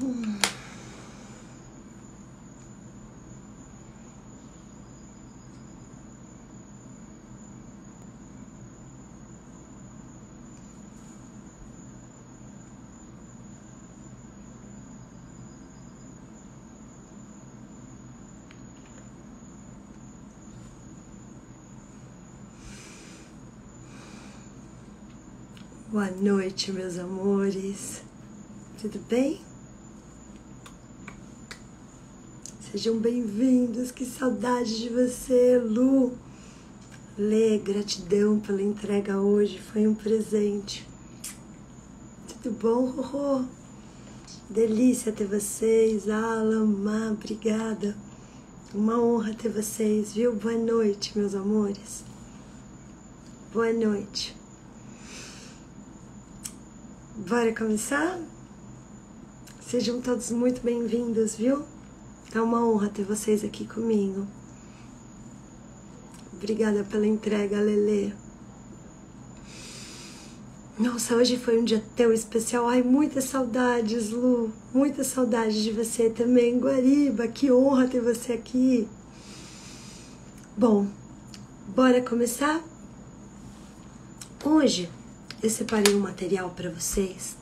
Boa noite, meus amores. Tudo bem? Sejam bem-vindos. Que saudade de você, Lu. Lê, gratidão pela entrega hoje. Foi um presente. Tudo bom, Rorô? Delícia ter vocês. Alan, Má, obrigada. Uma honra ter vocês, viu? Boa noite, meus amores. Boa noite. Bora começar? Sejam todos muito bem-vindos, viu? É uma honra ter vocês aqui comigo. Obrigada pela entrega, Lelê. Nossa, hoje foi um dia tão especial. Ai, muitas saudades, Lu. Muita saudade de você também, Guariba. Que honra ter você aqui. Bom, bora começar? Hoje eu separei um material para vocês.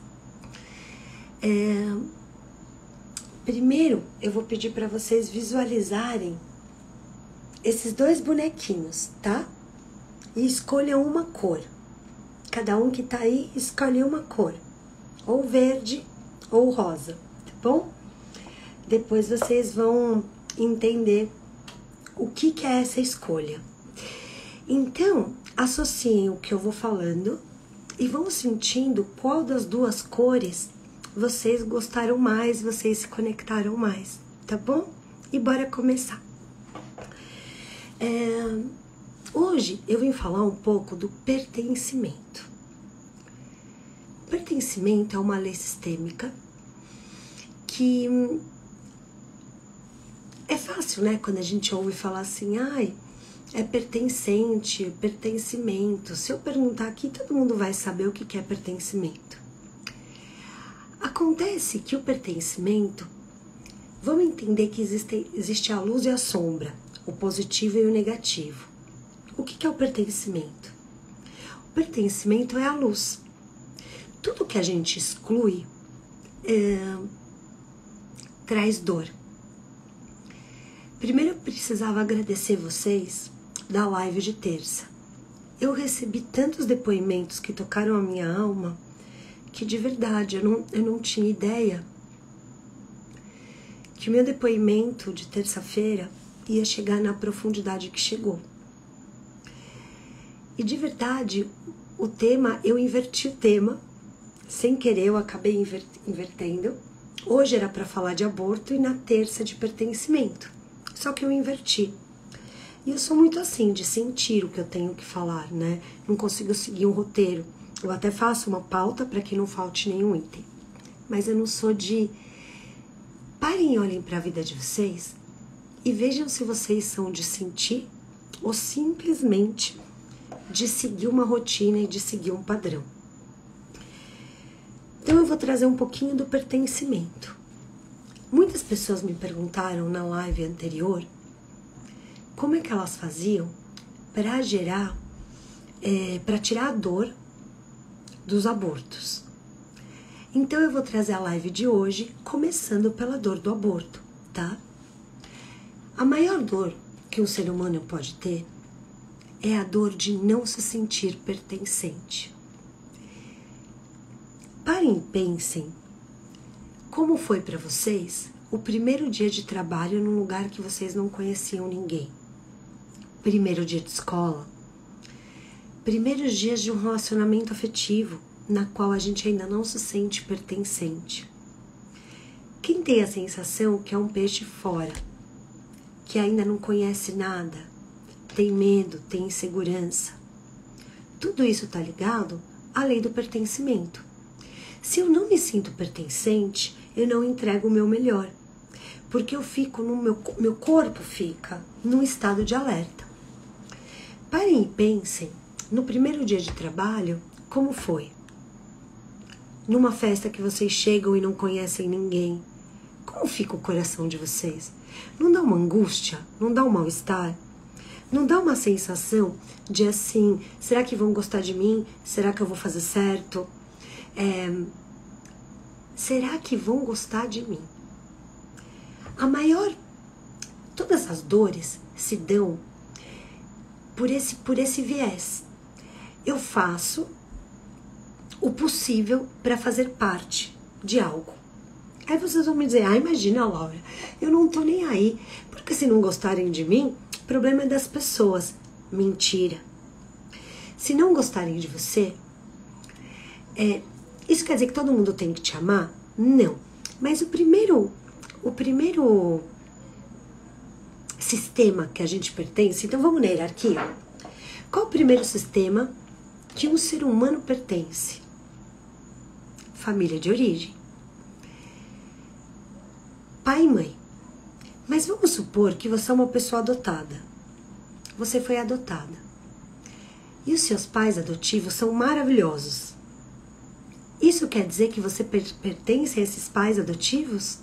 Primeiro, eu vou pedir para vocês visualizarem esses dois bonequinhos, tá? E escolham uma cor. Cada um que tá aí, escolhe uma cor. Ou verde ou rosa, tá bom? Depois vocês vão entender o que é essa escolha. Então, associem o que eu vou falando e vão sentindo qual das duas cores vocês gostaram mais, vocês se conectaram mais, tá bom? E bora começar. Hoje eu vim falar um pouco do pertencimento. O pertencimento é uma lei sistêmica que é fácil, né? Quando a gente ouve falar assim, ai, é pertencente, pertencimento. Se eu perguntar aqui, todo mundo vai saber o que é pertencimento. Acontece que o pertencimento, vamos entender que existe a luz e a sombra, o positivo e o negativo. O que é o pertencimento? O pertencimento é a luz. Tudo que a gente exclui traz dor. Primeiro eu precisava agradecer vocês da live de terça. Eu recebi tantos depoimentos que tocaram a minha alma que de verdade eu não tinha ideia que o meu depoimento de terça-feira ia chegar na profundidade que chegou. E de verdade, o tema, eu inverti o tema, sem querer eu acabei invertendo. Hoje era para falar de aborto e na terça de pertencimento, só que eu inverti. E eu sou muito assim, de sentir o que eu tenho que falar, né? Não consigo seguir um roteiro. Eu até faço uma pauta para que não falte nenhum item. Mas eu não sou de... Parem e olhem para a vida de vocês e vejam se vocês são de sentir ou simplesmente de seguir uma rotina e de seguir um padrão. Então eu vou trazer um pouquinho do pertencimento. Muitas pessoas me perguntaram na live anterior como é que elas faziam para gerar, para tirar a dor dos abortos. Então eu vou trazer a live de hoje começando pela dor do aborto, tá? A maior dor que um ser humano pode ter é a dor de não se sentir pertencente. Parem e pensem como foi para vocês o primeiro dia de trabalho num lugar que vocês não conheciam ninguém. Primeiro dia de escola. Primeiros dias de um relacionamento afetivo na qual a gente ainda não se sente pertencente. Quem tem a sensação que é um peixe fora, que ainda não conhece nada, tem medo, tem insegurança. Tudo isso está ligado à lei do pertencimento. Se eu não me sinto pertencente, eu não entrego o meu melhor, porque eu fico meu corpo fica num estado de alerta. Parem e pensem, no primeiro dia de trabalho, como foi? Numa festa que vocês chegam e não conhecem ninguém, Como fica o coração de vocês? Não dá uma angústia? Não dá um mal-estar? Não dá uma sensação de assim, será que vão gostar de mim? Será que eu vou fazer certo? Será que vão gostar de mim? Todas as dores se dão por esse viés. Eu faço o possível para fazer parte de algo. Aí vocês vão me dizer, imagina, Laura, eu não tô nem aí, porque se não gostarem de mim, o problema é das pessoas. Mentira. Se não gostarem de você, isso quer dizer que todo mundo tem que te amar? Não. Mas o primeiro sistema que a gente pertence, então vamos na hierarquia. Qual o primeiro sistema que um ser humano pertence? Família de origem. Pai e mãe. Mas vamos supor que você é uma pessoa adotada. Você foi adotada. E os seus pais adotivos são maravilhosos. Isso quer dizer que você pertence a esses pais adotivos?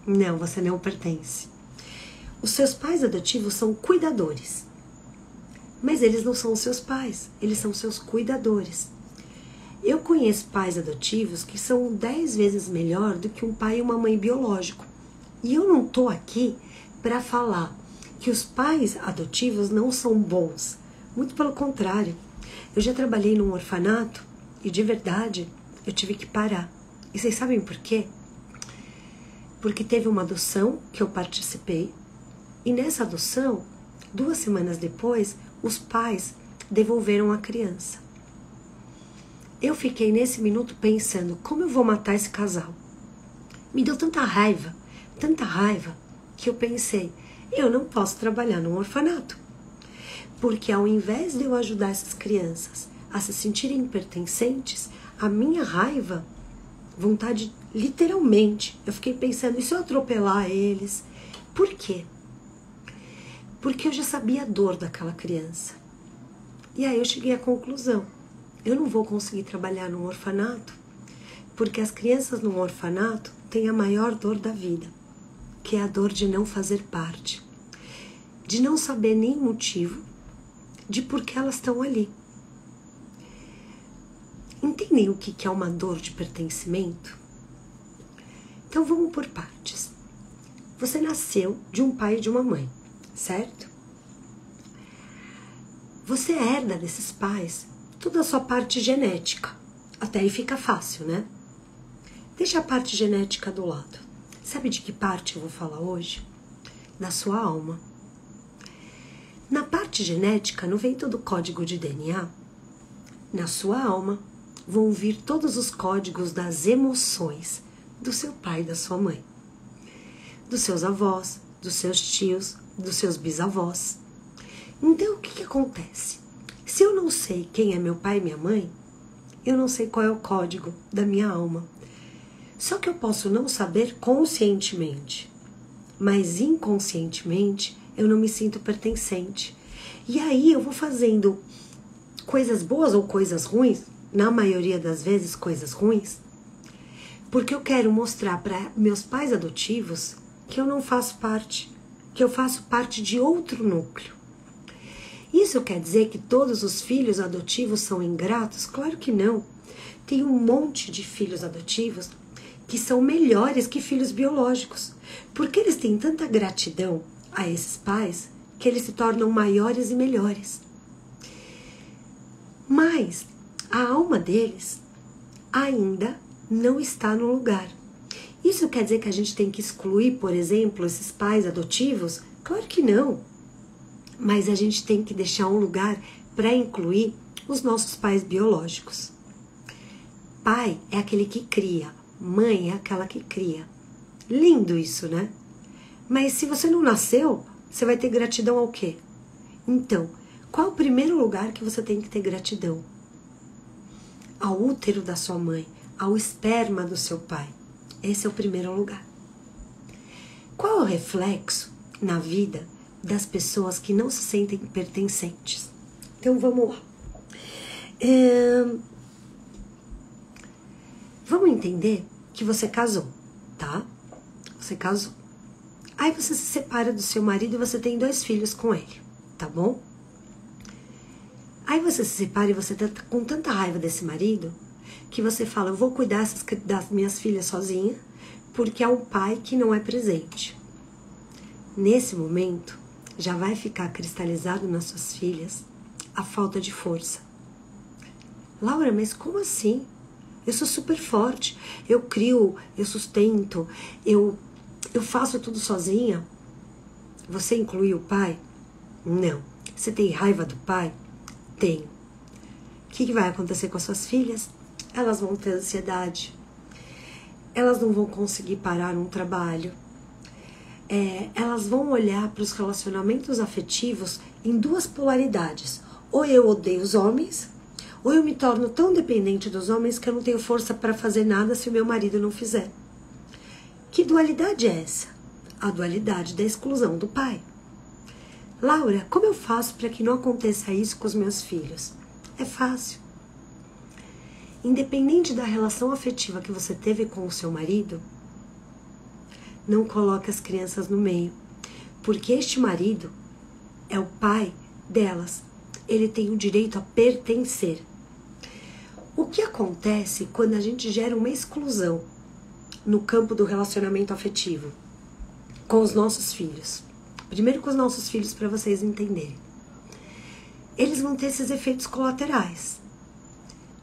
Não, você não pertence. Os seus pais adotivos são cuidadores. Mas eles não são os seus pais, eles são seus cuidadores. Eu conheço pais adotivos que são 10 vezes melhor do que um pai e uma mãe biológico. E eu não tô aqui para falar que os pais adotivos não são bons. Muito pelo contrário. Eu já trabalhei num orfanato e de verdade eu tive que parar. E vocês sabem por quê? Porque teve uma adoção que eu participei e nessa adoção, 2 semanas depois, os pais devolveram a criança. Eu fiquei nesse minuto pensando, como eu vou matar esse casal? Me deu tanta raiva, que eu pensei, eu não posso trabalhar num orfanato. Porque ao invés de eu ajudar essas crianças a se sentirem pertencentes, a minha raiva, vontade, literalmente, eu fiquei pensando, e se eu atropelar eles? Por quê? Porque eu já sabia a dor daquela criança. E aí eu cheguei à conclusão, eu não vou conseguir trabalhar num orfanato, porque as crianças num orfanato têm a maior dor da vida, que é a dor de não fazer parte, de não saber nem o motivo de por que elas estão ali. Entendem o que é uma dor de pertencimento? Então vamos por partes. Você nasceu de um pai e de uma mãe, certo? Você herda desses pais toda a sua parte genética. Até aí fica fácil, né? Deixa a parte genética do lado. Sabe de que parte eu vou falar hoje? Da sua alma. Na parte genética não vem todo o código de DNA. Na sua alma vão vir todos os códigos das emoções do seu pai e da sua mãe, dos seus avós, dos seus tios, dos seus bisavós. Então o que acontece? Se eu não sei quem é meu pai e minha mãe, eu não sei qual é o código da minha alma. Só que eu posso não saber conscientemente, mas inconscientemente eu não me sinto pertencente. E aí eu vou fazendo coisas boas ou coisas ruins, na maioria das vezes coisas ruins, porque eu quero mostrar para meus pais adotivos que eu não faço parte, que eu faço parte de outro núcleo. Isso quer dizer que todos os filhos adotivos são ingratos? Claro que não. Tem um monte de filhos adotivos que são melhores que filhos biológicos, porque eles têm tanta gratidão a esses pais que eles se tornam maiores e melhores. Mas a alma deles ainda não está no lugar. Isso quer dizer que a gente tem que excluir, por exemplo, esses pais adotivos? Claro que não. Mas a gente tem que deixar um lugar para incluir os nossos pais biológicos. Pai é aquele que cria, mãe é aquela que cria. Lindo isso, né? Mas se você não nasceu, você vai ter gratidão ao quê? Então, qual é o primeiro lugar que você tem que ter gratidão? Ao útero da sua mãe, ao esperma do seu pai. Esse é o primeiro lugar. Qual é o reflexo na vida das pessoas que não se sentem pertencentes? Então vamos lá. Vamos entender que você casou, tá? você casou. Aí você se separa do seu marido e você tem 2 filhos com ele, tá bom? Aí você se separa e você tá com tanta raiva desse marido que você fala, eu vou cuidar das minhas filhas sozinha, porque é um pai que não é presente. Nesse momento, já vai ficar cristalizado nas suas filhas a falta de força. Laura, mas como assim? Eu sou super forte, eu crio, eu sustento, eu faço tudo sozinha. Você inclui o pai? Não. Você tem raiva do pai? Tenho. O que vai acontecer com as suas filhas? Elas vão ter ansiedade. Elas não vão conseguir parar um trabalho. Elas vão olhar para os relacionamentos afetivos em 2 polaridades. Ou eu odeio os homens, ou eu me torno tão dependente dos homens que eu não tenho força para fazer nada se o meu marido não fizer. Que dualidade é essa? A dualidade da exclusão do pai. Laura, como eu faço para que não aconteça isso com os meus filhos? É fácil. Independente da relação afetiva que você teve com o seu marido, não coloque as crianças no meio, porque este marido é o pai delas. Ele tem o direito a pertencer. O que acontece quando a gente gera uma exclusão no campo do relacionamento afetivo com os nossos filhos? Primeiro com os nossos filhos, para vocês entenderem. Eles vão ter esses efeitos colaterais.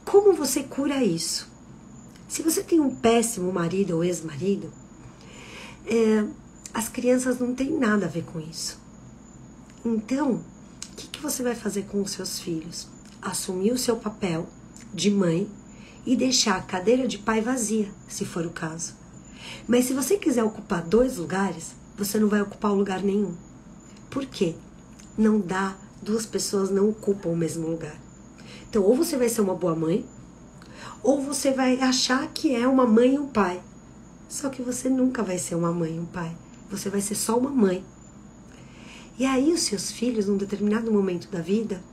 Como você cura isso? Se você tem um péssimo marido ou ex-marido, as crianças não têm nada a ver com isso. Então, o que você vai fazer com os seus filhos? Assumir o seu papel de mãe e deixar a cadeira de pai vazia, se for o caso. Mas se você quiser ocupar 2 lugares, você não vai ocupar lugar nenhum. Por quê? Não dá, 2 pessoas não ocupam o mesmo lugar. Então, ou você vai ser uma boa mãe, ou você vai achar que é uma mãe e um pai. Só que você nunca vai ser uma mãe e um pai. Você vai ser só uma mãe. E aí os seus filhos, num determinado momento da vida,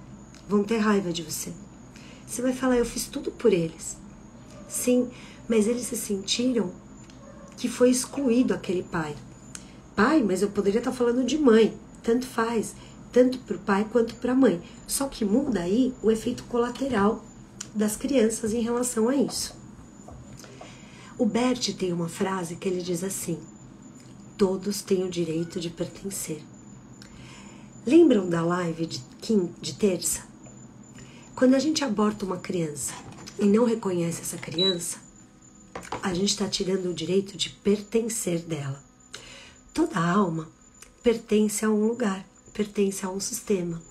vão ter raiva de você. Você vai falar, eu fiz tudo por eles. Sim, mas eles se sentiram que foi excluído aquele pai. Pai, mas eu poderia estar falando de mãe. Tanto faz, tanto para o pai quanto para a mãe. Só que muda aí o efeito colateral das crianças em relação a isso. O Bert tem uma frase que ele diz assim, todos têm o direito de pertencer. Lembram da live de terça? Quando a gente aborta uma criança e não reconhece essa criança, a gente está tirando o direito de pertencer dela. Toda alma pertence a um lugar, pertence a um sistema.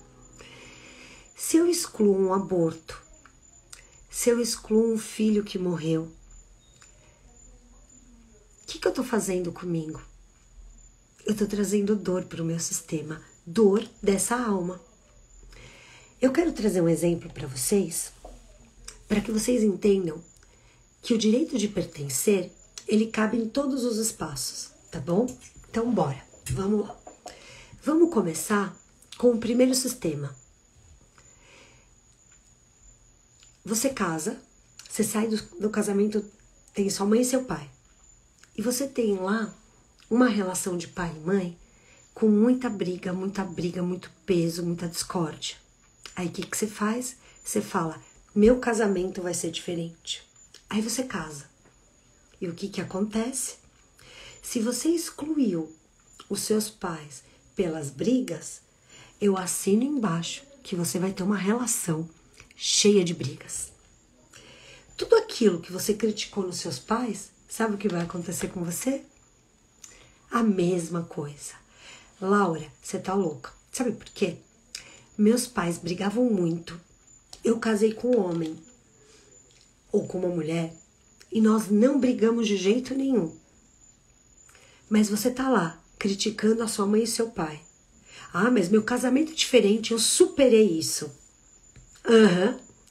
Se eu excluo um aborto, se eu excluo um filho que morreu, o que eu estou fazendo comigo? Eu estou trazendo dor para o meu sistema, dor dessa alma. Eu quero trazer um exemplo para vocês, para que vocês entendam que o direito de pertencer, ele cabe em todos os espaços, tá bom? Então, bora, vamos lá. Vamos começar com o primeiro sistema. Você casa, você sai do casamento, tem sua mãe e seu pai. E você tem lá uma relação de pai e mãe com muita briga, muito peso, muita discórdia. Aí o que você faz? Você fala, meu casamento vai ser diferente. Aí você casa. E o que acontece? Se você excluiu os seus pais pelas brigas, eu assino embaixo que você vai ter uma relação cheia de brigas. Tudo aquilo que você criticou nos seus pais, sabe o que vai acontecer com você? A mesma coisa. Laura, você tá louca. Sabe por quê? Meus pais brigavam muito. Eu casei com um homem ou com uma mulher e nós não brigamos de jeito nenhum. Mas você tá lá criticando a sua mãe e seu pai. Ah, mas meu casamento é diferente, eu superei isso.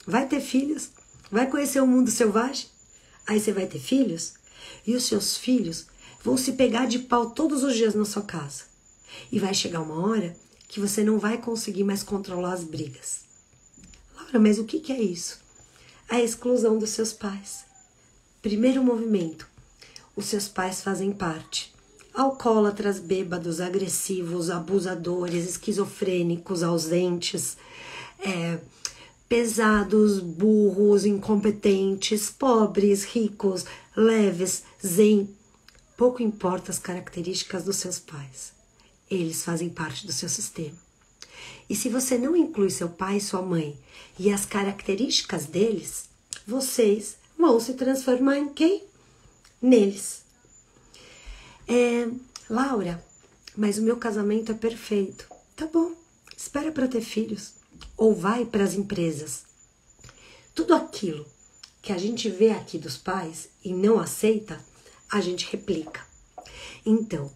Vai ter filhos? Vai conhecer o mundo selvagem? Aí você vai ter filhos? E os seus filhos vão se pegar de pau todos os dias na sua casa. E vai chegar uma hora que você não vai conseguir mais controlar as brigas. Laura, mas o que é isso? A exclusão dos seus pais. Primeiro movimento. Os seus pais fazem parte. alcoólatras, bêbados, agressivos, abusadores, esquizofrênicos, ausentes, pesados, burros, incompetentes, pobres, ricos, leves, zen. Pouco importa as características dos seus pais. Eles fazem parte do seu sistema. E se você não inclui seu pai e sua mãe e as características deles, vocês vão se transformar em quem? Neles. Laura, mas o meu casamento é perfeito. Tá bom, espera para ter filhos. Ou vai para as empresas. Tudo aquilo que a gente vê aqui dos pais e não aceita, a gente replica. Então,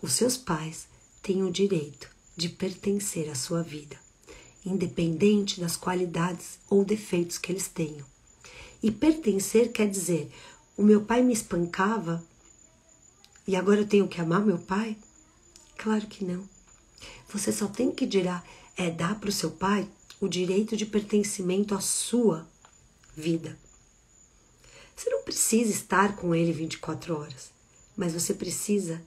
os seus pais têm o direito de pertencer à sua vida, independente das qualidades ou defeitos que eles tenham. E pertencer quer dizer, o meu pai me espancava e agora eu tenho que amar meu pai? Claro que não. Você só tem que dar para o seu pai o direito de pertencimento à sua vida. Você não precisa estar com ele 24 horas, mas você precisa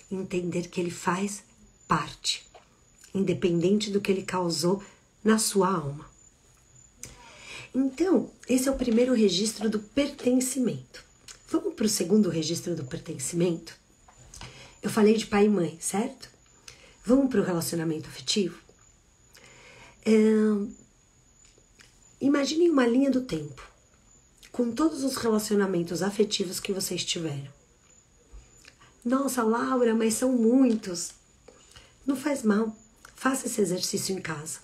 entender que ele faz parte, independente do que ele causou na sua alma. Então, esse é o primeiro registro do pertencimento. Vamos para o segundo registro do pertencimento? Eu falei de pai e mãe, certo? Vamos para o relacionamento afetivo? Imaginem uma linha do tempo, com todos os relacionamentos afetivos que vocês tiveram. Nossa, Laura, mas são muitos. Não faz mal, faça esse exercício em casa.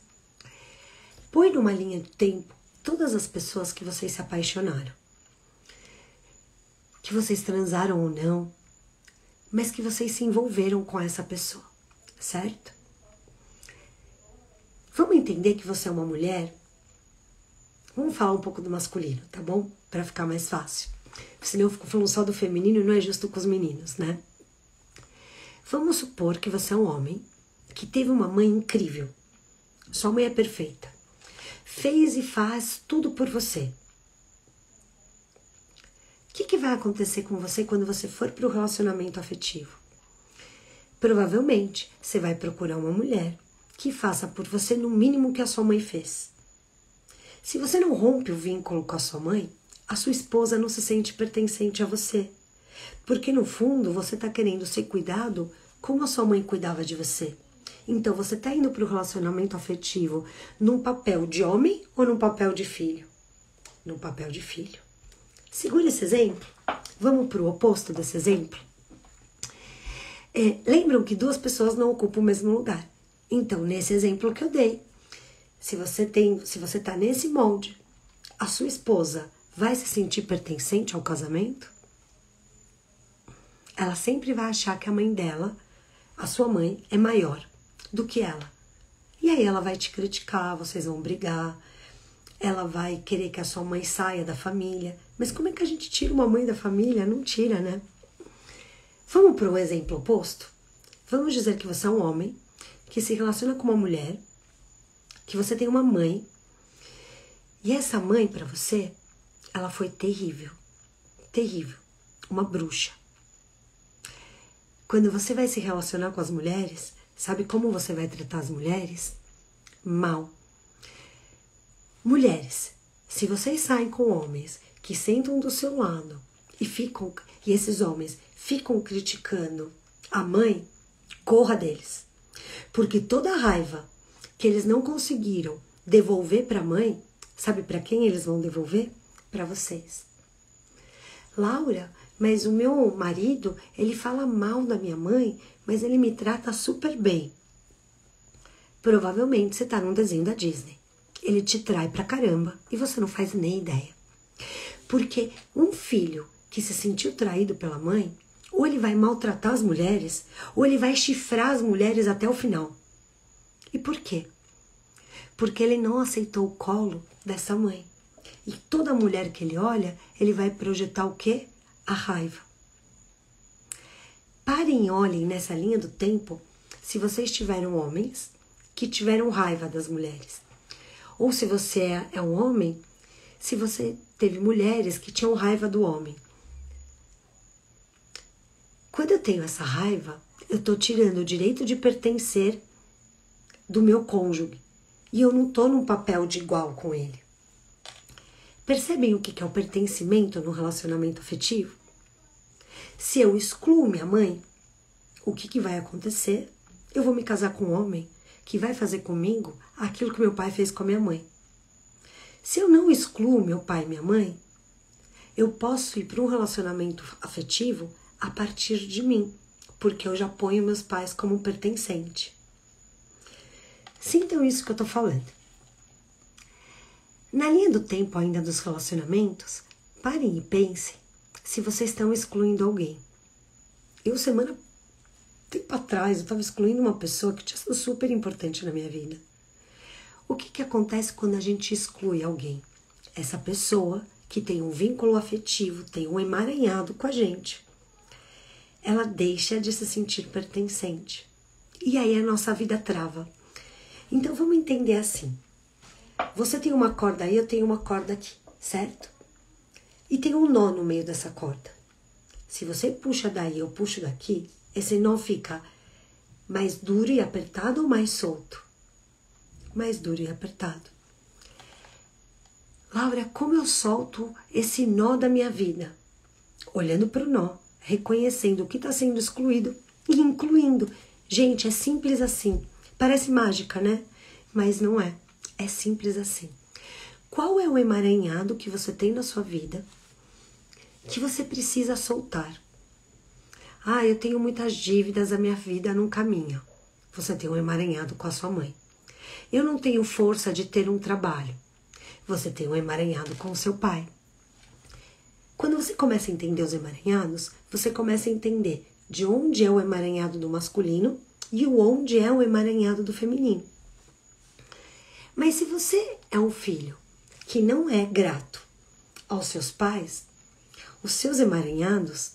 Põe numa linha do tempo todas as pessoas que vocês se apaixonaram. Que vocês transaram ou não, mas que vocês se envolveram com essa pessoa, certo? Vamos entender que você é uma mulher? Vamos falar um pouco do masculino, tá bom? Para ficar mais fácil. Senão eu fico falando só do feminino e não é justo com os meninos, né? Vamos supor que você é um homem que teve uma mãe incrível. Sua mãe é perfeita. Fez e faz tudo por você. O que vai acontecer com você quando você for para o relacionamento afetivo? Provavelmente, você vai procurar uma mulher que faça por você no mínimo que a sua mãe fez. Se você não rompe o vínculo com a sua mãe, a sua esposa não se sente pertencente a você. Porque no fundo você está querendo ser cuidado como a sua mãe cuidava de você. Então você está indo para o relacionamento afetivo num papel de homem ou num papel de filho? Num papel de filho. Segura esse exemplo. Vamos para o oposto desse exemplo? Lembram que duas pessoas não ocupam o mesmo lugar. Então, nesse exemplo que eu dei, se você está nesse molde, a sua esposa vai se sentir pertencente ao casamento? Ela sempre vai achar que a mãe dela, a sua mãe, é maior do que ela. E aí ela vai te criticar, vocês vão brigar, ela vai querer que a sua mãe saia da família. Mas como é que a gente tira uma mãe da família? Não tira, né? Vamos para o exemplo oposto? Vamos dizer que você é um homem que se relaciona com uma mulher, que você tem uma mãe, e essa mãe para você, ela foi terrível, terrível, uma bruxa. Quando você vai se relacionar com as mulheres, sabe como você vai tratar as mulheres? Mal. Mulheres, se vocês saem com homens que sentam do seu lado e esses homens ficam criticando a mãe, corra deles. Porque toda a raiva que eles não conseguiram devolver para a mãe, sabe para quem eles vão devolver? Para vocês. Laura, mas o meu marido, ele fala mal da minha mãe, mas ele me trata super bem. Provavelmente você tá num desenho da Disney. Ele te trai pra caramba e você não faz nem ideia. Porque um filho que se sentiu traído pela mãe, ou ele vai maltratar as mulheres, ou ele vai chifrar as mulheres até o final. E por quê? Porque ele não aceitou o colo dessa mãe. E toda mulher que ele olha, ele vai projetar o quê? A raiva. Parem e olhem nessa linha do tempo se vocês tiveram homens que tiveram raiva das mulheres. Ou se você é um homem, se você teve mulheres que tinham raiva do homem. Quando eu tenho essa raiva, eu tô tirando o direito de pertencer do meu cônjuge. E eu não tô num papel de igual com ele. Percebem o que é o pertencimento no relacionamento afetivo? Se eu excluo minha mãe, o que vai acontecer? Eu vou me casar com um homem que vai fazer comigo aquilo que meu pai fez com a minha mãe. Se eu não excluo meu pai e minha mãe, eu posso ir para um relacionamento afetivo a partir de mim, porque eu já ponho meus pais como pertencente. Sintam isso que eu tô falando. Na linha do tempo ainda dos relacionamentos, parem e pensem se vocês estão excluindo alguém. Tempo atrás, eu estava excluindo uma pessoa que tinha sido super importante na minha vida. O que acontece quando a gente exclui alguém? Essa pessoa que tem um vínculo afetivo, tem um emaranhado com a gente, ela deixa de se sentir pertencente. E aí a nossa vida trava. Então vamos entender assim. Você tem uma corda aí, eu tenho uma corda aqui, certo? E tem um nó no meio dessa corda. Se você puxa daí, eu puxo daqui, esse nó fica mais duro e apertado ou mais solto? Mais duro e apertado. Laura, como eu solto esse nó da minha vida? Olhando para o nó, reconhecendo o que está sendo excluído e incluindo. Gente, é simples assim. Parece mágica, né? Mas não é. É simples assim. Qual é o emaranhado que você tem na sua vida que você precisa soltar? Ah, eu tenho muitas dívidas, a minha vida não caminha. Você tem um emaranhado com a sua mãe. Eu não tenho força de ter um trabalho. Você tem um emaranhado com o seu pai. Quando você começa a entender os emaranhados, você começa a entender de onde é o emaranhado do masculino e onde é o emaranhado do feminino. Mas se você é um filho que não é grato aos seus pais, os seus emaranhados,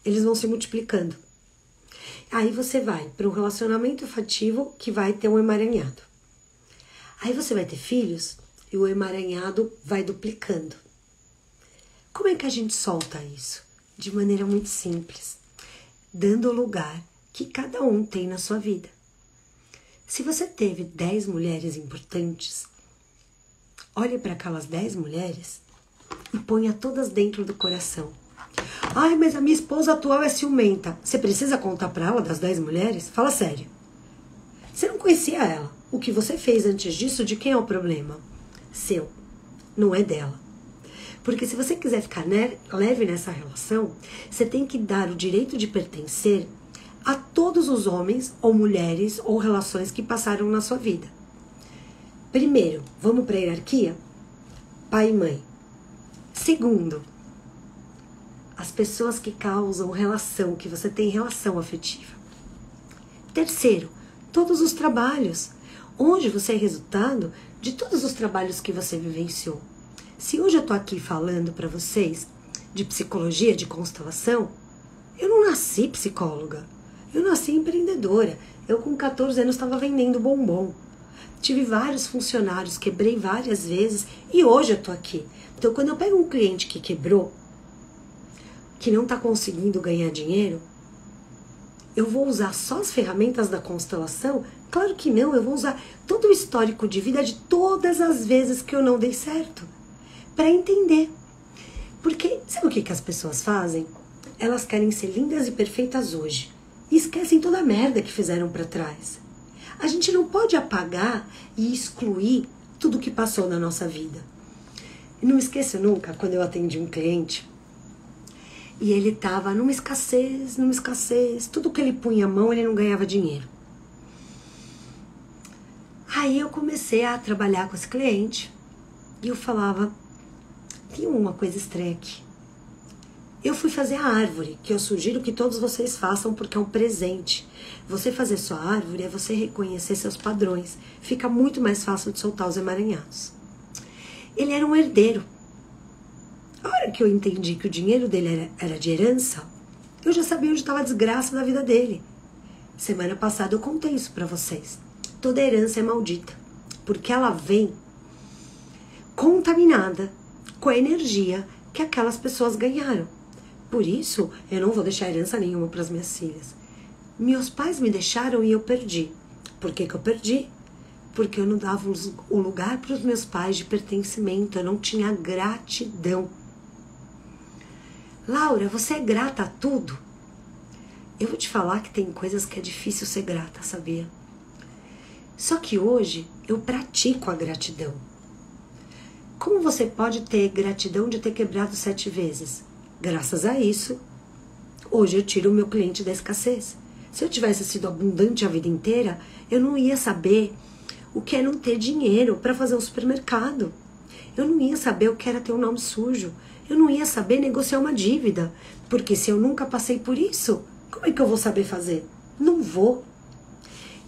eles vão se multiplicando. Aí você vai para um relacionamento afetivo que vai ter um emaranhado. Aí você vai ter filhos e o emaranhado vai duplicando. Como é que a gente solta isso? De maneira muito simples, dando o lugar que cada um tem na sua vida. Se você teve 10 mulheres importantes, olhe para aquelas 10 mulheres e ponha todas dentro do coração. Ai, mas a minha esposa atual é ciumenta. Você precisa contar para ela das 10 mulheres? Fala sério. Você não conhecia ela. O que você fez antes disso, de quem é o problema? Seu. Não é dela. Porque se você quiser ficar leve nessa relação, você tem que dar o direito de pertencer a todos os homens ou mulheres ou relações que passaram na sua vida. Primeiro, vamos para a hierarquia? Pai e mãe. Segundo, as pessoas que causam relação, que você tem relação afetiva. Terceiro, todos os trabalhos. Hoje você é resultado de todos os trabalhos que você vivenciou. Se hoje eu tô aqui falando para vocês de psicologia, de constelação, eu não nasci psicóloga. Eu nasci empreendedora. Eu com 14 anos estava vendendo bombom. Tive vários funcionários, quebrei várias vezes e hoje eu tô aqui. Então quando eu pego um cliente que quebrou, que não está conseguindo ganhar dinheiro, eu vou usar só as ferramentas da constelação? Claro que não, eu vou usar todo o histórico de vida de todas as vezes que eu não dei certo, para entender. Porque sabe o que as pessoas fazem? Elas querem ser lindas e perfeitas hoje e esquecem toda a merda que fizeram para trás. A gente não pode apagar e excluir tudo que passou na nossa vida. E não me esqueço nunca quando eu atendi um cliente e ele estava numa escassez, tudo que ele punha a mão ele não ganhava dinheiro. Aí eu comecei a trabalhar com esse cliente e eu falava, tem uma coisa estranha aqui. Eu fui fazer a árvore, que eu sugiro que todos vocês façam porque é um presente. Você fazer sua árvore é você reconhecer seus padrões. Fica muito mais fácil de soltar os emaranhados. Ele era um herdeiro. A hora que eu entendi que o dinheiro dele era de herança, eu já sabia onde estava a desgraça da vida dele. Semana passada eu contei isso pra vocês. Toda herança é maldita, porque ela vem contaminada com a energia que aquelas pessoas ganharam. Por isso, eu não vou deixar herança nenhuma para as minhas filhas. Meus pais me deixaram e eu perdi. Por que que eu perdi? Porque eu não dava o lugar para os meus pais de pertencimento, eu não tinha gratidão. Laura, você é grata a tudo? Eu vou te falar que tem coisas que é difícil ser grata, sabia? Só que hoje eu pratico a gratidão. Como você pode ter gratidão de ter quebrado 7 vezes? Graças a isso, hoje eu tiro o meu cliente da escassez. Se eu tivesse sido abundante a vida inteira, eu não ia saber o que é não ter dinheiro para fazer um supermercado. Eu não ia saber o que era ter um nome sujo. Eu não ia saber negociar uma dívida. Porque se eu nunca passei por isso, como é que eu vou saber fazer? Não vou.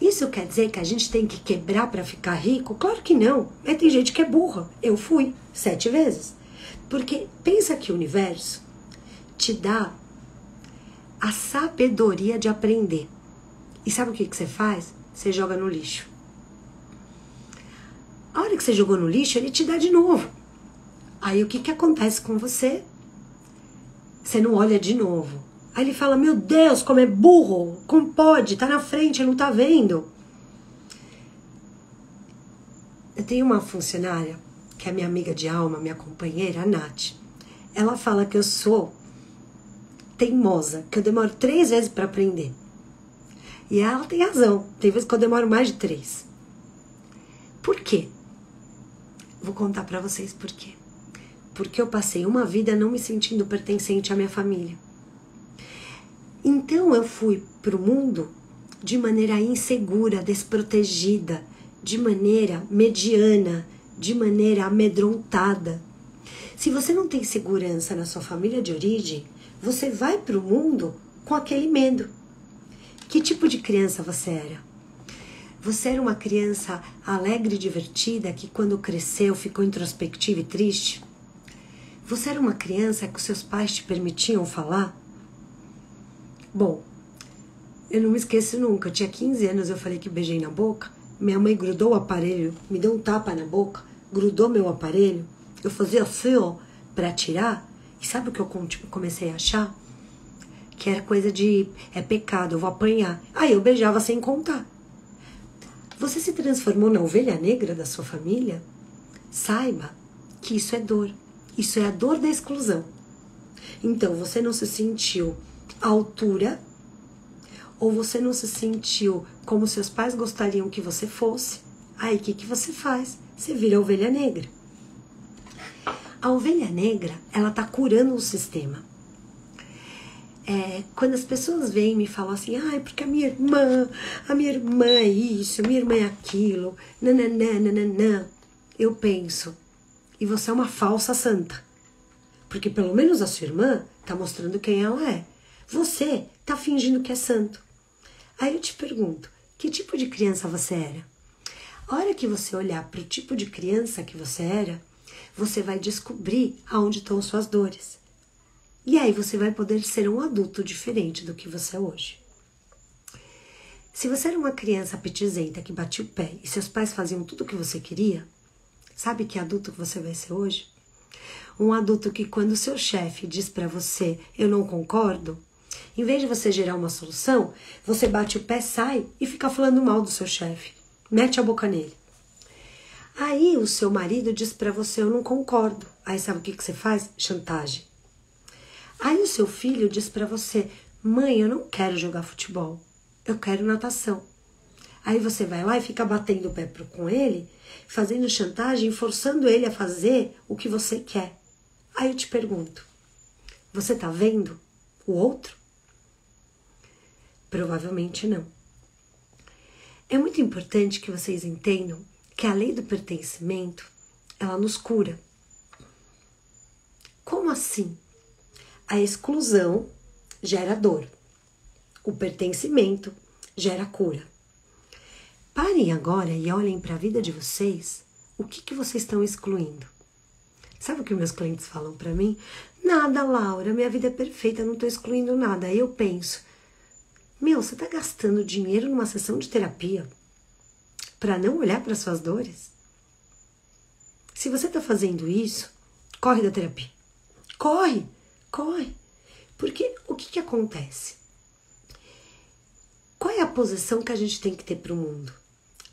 Isso quer dizer que a gente tem que quebrar para ficar rico? Claro que não. Mas tem gente que é burra. Eu fui 7 vezes. Porque pensa que o universo te dá a sabedoria de aprender. E sabe o que você faz? Você joga no lixo. A hora que você jogou no lixo, ele te dá de novo. Aí o que acontece com você? Você não olha de novo. Aí ele fala, meu Deus, como é burro, como pode, tá na frente, não tá vendo. Eu tenho uma funcionária, que é minha amiga de alma, minha companheira, a Nath. Ela fala que eu sou teimosa, que eu demoro 3 vezes para aprender. E ela tem razão, tem vezes que eu demoro mais de 3. Por quê? Vou contar pra vocês por quê. Porque eu passei uma vida não me sentindo pertencente à minha família. Então eu fui pro mundo de maneira insegura, desprotegida, de maneira mediana, de maneira amedrontada. Se você não tem segurança na sua família de origem, você vai pro mundo com aquele medo. Que tipo de criança você era? Você era uma criança alegre e divertida que quando cresceu ficou introspectiva e triste? Você era uma criança que os seus pais te permitiam falar? Bom, eu não me esqueço nunca. Eu tinha 15 anos, eu falei que beijei na boca. Minha mãe grudou o aparelho, me deu um tapa na boca, grudou meu aparelho. Eu fazia assim, ó, pra tirar. E sabe o que eu comecei a achar? Que era coisa de, é pecado, eu vou apanhar. Aí eu beijava sem contar. Você se transformou na ovelha negra da sua família? Saiba que isso é dor. Isso é a dor da exclusão. Então, você não se sentiu à altura, ou você não se sentiu como seus pais gostariam que você fosse. Aí, o que você faz? Você vira a ovelha negra. A ovelha negra, ela tá curando o sistema. Quando as pessoas vêm e me falam assim, ai, porque a minha irmã é isso, a minha irmã é aquilo, nananã, eu penso, e você é uma falsa santa. Porque pelo menos a sua irmã tá mostrando quem ela é. Você tá fingindo que é santo. Aí eu te pergunto, que tipo de criança você era? A hora que você olhar para o tipo de criança que você era, você vai descobrir aonde estão suas dores. E aí você vai poder ser um adulto diferente do que você é hoje. Se você era uma criança petizenta que batia o pé e seus pais faziam tudo o que você queria, sabe que adulto que você vai ser hoje? Um adulto que quando o seu chefe diz pra você, eu não concordo, em vez de você gerar uma solução, você bate o pé, sai e fica falando mal do seu chefe. Mete a boca nele. Aí o seu marido diz pra você, eu não concordo. Aí sabe o que você faz? Chantagem. Aí o seu filho diz pra você, mãe, eu não quero jogar futebol, eu quero natação. Aí você vai lá e fica batendo o pé com ele, fazendo chantagem, forçando ele a fazer o que você quer. Aí eu te pergunto, você tá vendo o outro? Provavelmente não. É muito importante que vocês entendam que a lei do pertencimento, ela nos cura. Como assim? A exclusão gera dor. O pertencimento gera cura. Parem agora e olhem para a vida de vocês. O que vocês estão excluindo? Sabe o que meus clientes falam para mim? Nada, Laura, minha vida é perfeita, não estou excluindo nada. Aí eu penso, você está gastando dinheiro numa sessão de terapia para não olhar para suas dores? Se você está fazendo isso, corre da terapia. Corre! Porque o que acontece? Qual é a posição que a gente tem que ter para o mundo?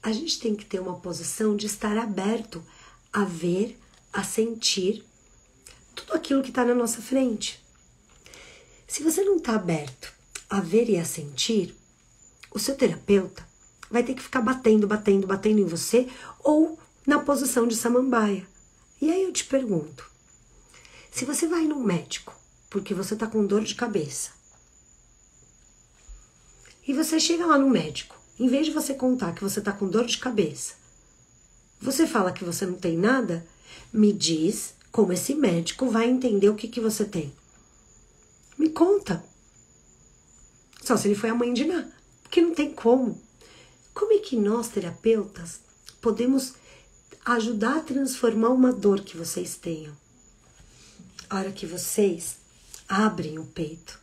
A gente tem que ter uma posição de estar aberto a ver, a sentir tudo aquilo que está na nossa frente. Se você não está aberto a ver e a sentir, o seu terapeuta vai ter que ficar batendo em você ou na posição de samambaia. E aí eu te pergunto, se você vai num médico porque você está com dor de cabeça e você chega lá no médico, em vez de você contar que você está com dor de cabeça, você fala que você não tem nada, me diz como esse médico vai entender o que você tem. Me conta. Só se ele foi a mãe de Ná, porque não tem como. Como é que nós, terapeutas, podemos ajudar a transformar uma dor que vocês tenham? A hora que vocês abrem o peito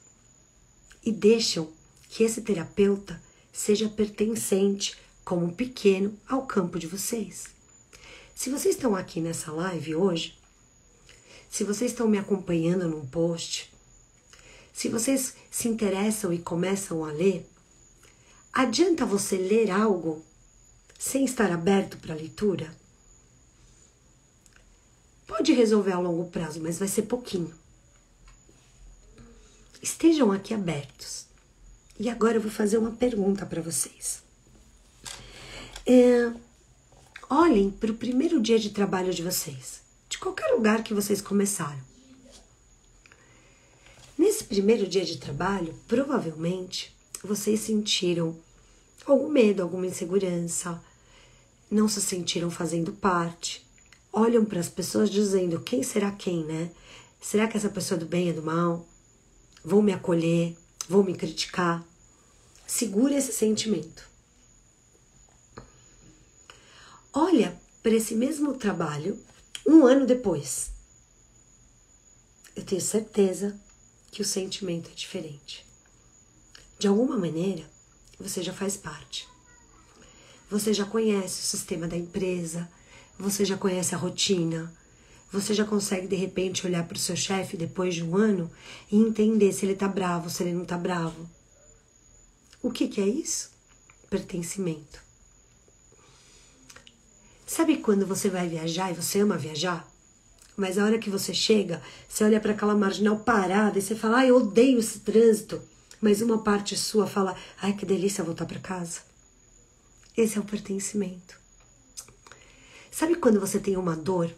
e deixam que esse terapeuta seja pertencente, como um pequeno, ao campo de vocês. Se vocês estão aqui nessa live hoje, se vocês estão me acompanhando num post, se vocês se interessam e começam a ler, adianta você ler algo sem estar aberto para a leitura? Pode resolver a longo prazo, mas vai ser pouquinho. Estejam aqui abertos. E agora eu vou fazer uma pergunta para vocês. Olhem para o primeiro dia de trabalho de vocês, de qualquer lugar que vocês começaram. Nesse primeiro dia de trabalho, provavelmente, vocês sentiram algum medo, alguma insegurança, não se sentiram fazendo parte, olham para as pessoas dizendo, quem será quem, né? Será que essa pessoa é do bem, é do mal? Vão me acolher? Vão me criticar? Segura esse sentimento. Olha para esse mesmo trabalho 1 ano depois. Eu tenho certeza que o sentimento é diferente. De alguma maneira, você já faz parte. Você já conhece o sistema da empresa, você já conhece a rotina, você já consegue de repente olhar para o seu chefe depois de 1 ano e entender se ele está bravo, se ele não está bravo. O que é isso? Pertencimento. Sabe quando você vai viajar e você ama viajar? Mas a hora que você chega, você olha para aquela marginal parada e você fala, ai, eu odeio esse trânsito. Mas uma parte sua fala, ai, que delícia voltar para casa. Esse é o pertencimento. Sabe quando você tem uma dor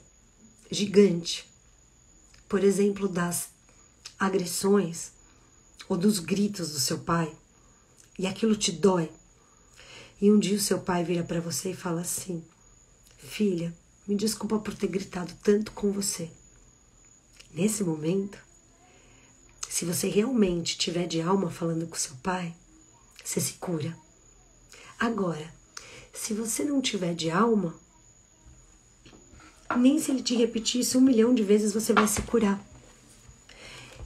gigante? Por exemplo, das agressões ou dos gritos do seu pai. E aquilo te dói. E um dia o seu pai vira para você e fala assim, filha, me desculpa por ter gritado tanto com você. Nesse momento, se você realmente tiver de alma falando com seu pai, você se cura. Agora, se você não tiver de alma, nem se ele te repetir isso 1 milhão de vezes, você vai se curar.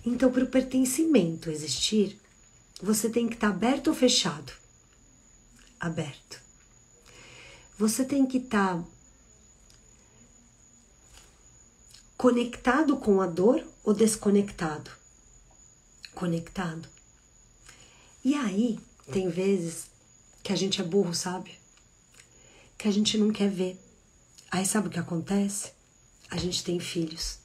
Então, para o pertencimento existir, você tem que estar aberto ou fechado? Aberto. Você tem que estar conectado com a dor ou desconectado? Conectado. E aí, tem vezes que a gente é burro, sabe? Que a gente não quer ver. Aí sabe o que acontece? A gente tem filhos.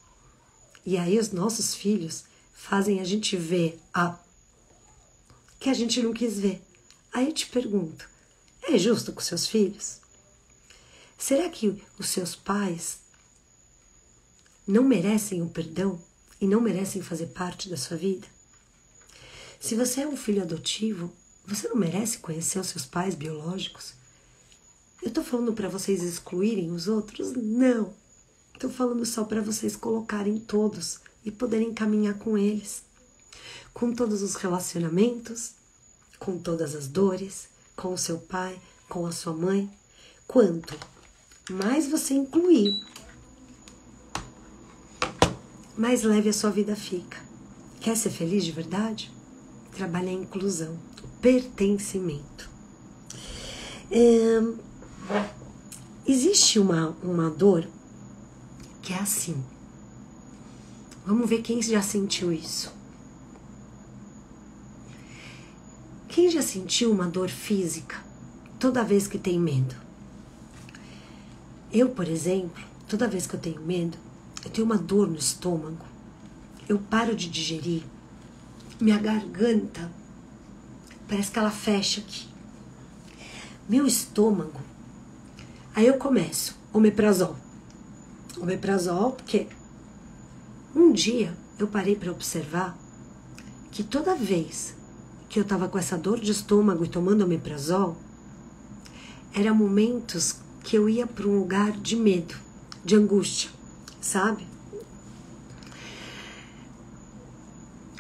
E aí os nossos filhos fazem a gente ver que a gente não quis ver. Aí eu te pergunto, é justo com seus filhos? Será que os seus pais não merecem o perdão e não merecem fazer parte da sua vida? Se você é um filho adotivo, você não merece conhecer os seus pais biológicos? Eu tô falando para vocês excluírem os outros? Não. Tô falando só para vocês colocarem todos e poderem caminhar com eles. Com todos os relacionamentos, com todas as dores, com o seu pai, com a sua mãe. Quanto mais você incluir, mais leve a sua vida fica. Quer ser feliz de verdade? Trabalhe a inclusão, o pertencimento. Existe uma dor que é assim. Vamos ver quem já sentiu isso. Quem já sentiu uma dor física toda vez que tem medo? Eu, por exemplo, toda vez que eu tenho medo, eu tenho uma dor no estômago. Eu paro de digerir, minha garganta parece que ela fecha aqui. Meu estômago. Aí eu começo, omeprazol. Omeprazol, porque um dia eu parei para observar que toda vez que eu tava com essa dor de estômago e tomando omeprazol, eram momentos que eu ia para um lugar de medo, de angústia, sabe?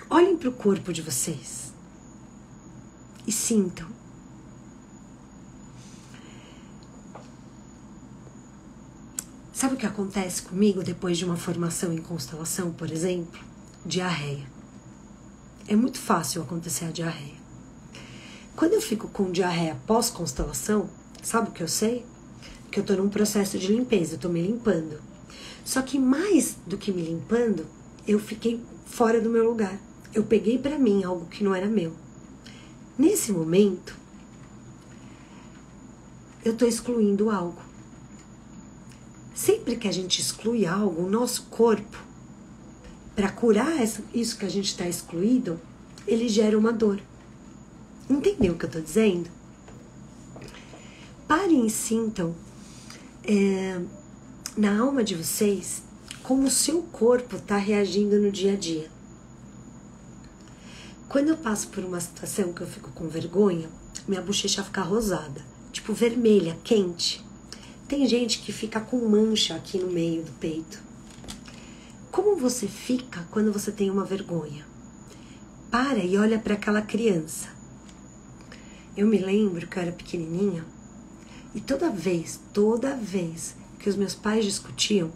Olhem para o corpo de vocês e sintam. Sabe o que acontece comigo depois de uma formação em constelação, por exemplo? Diarreia. É muito fácil acontecer a diarreia. Quando eu fico com diarreia pós-constelação, sabe o que eu sei? Que eu tô num processo de limpeza, eu tô me limpando. Só que mais do que me limpando, eu fiquei fora do meu lugar. Eu peguei pra mim algo que não era meu. Nesse momento, eu tô excluindo algo. Sempre que a gente exclui algo, o nosso corpo, para curar isso que a gente está excluído, ele gera uma dor. Entendeu o que eu estou dizendo? Parem e sintam na alma de vocês como o seu corpo está reagindo no dia a dia. Quando eu passo por uma situação que eu fico com vergonha, minha bochecha fica rosada, tipo vermelha, quente. Tem gente que fica com mancha aqui no meio do peito. Como você fica quando você tem uma vergonha? Para e olha para aquela criança. Eu me lembro que eu era pequenininha e toda vez que os meus pais discutiam,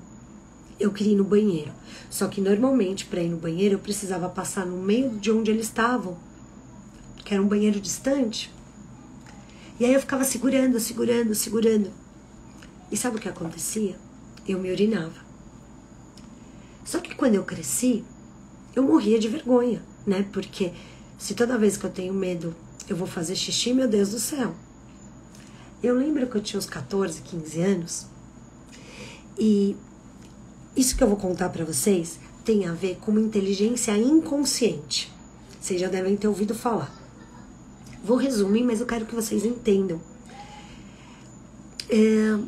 eu queria ir no banheiro. Só que normalmente para ir no banheiro eu precisava passar no meio de onde eles estavam, que era um banheiro distante. E aí eu ficava segurando. E sabe o que acontecia? Eu me urinava. Só que quando eu cresci, eu morria de vergonha, né? Porque se toda vez que eu tenho medo eu vou fazer xixi, meu Deus do céu. Eu lembro que eu tinha uns 14, 15 anos. E isso que eu vou contar pra vocês tem a ver com uma inteligência inconsciente. Vocês já devem ter ouvido falar. Vou resumir, mas eu quero que vocês entendam. Eu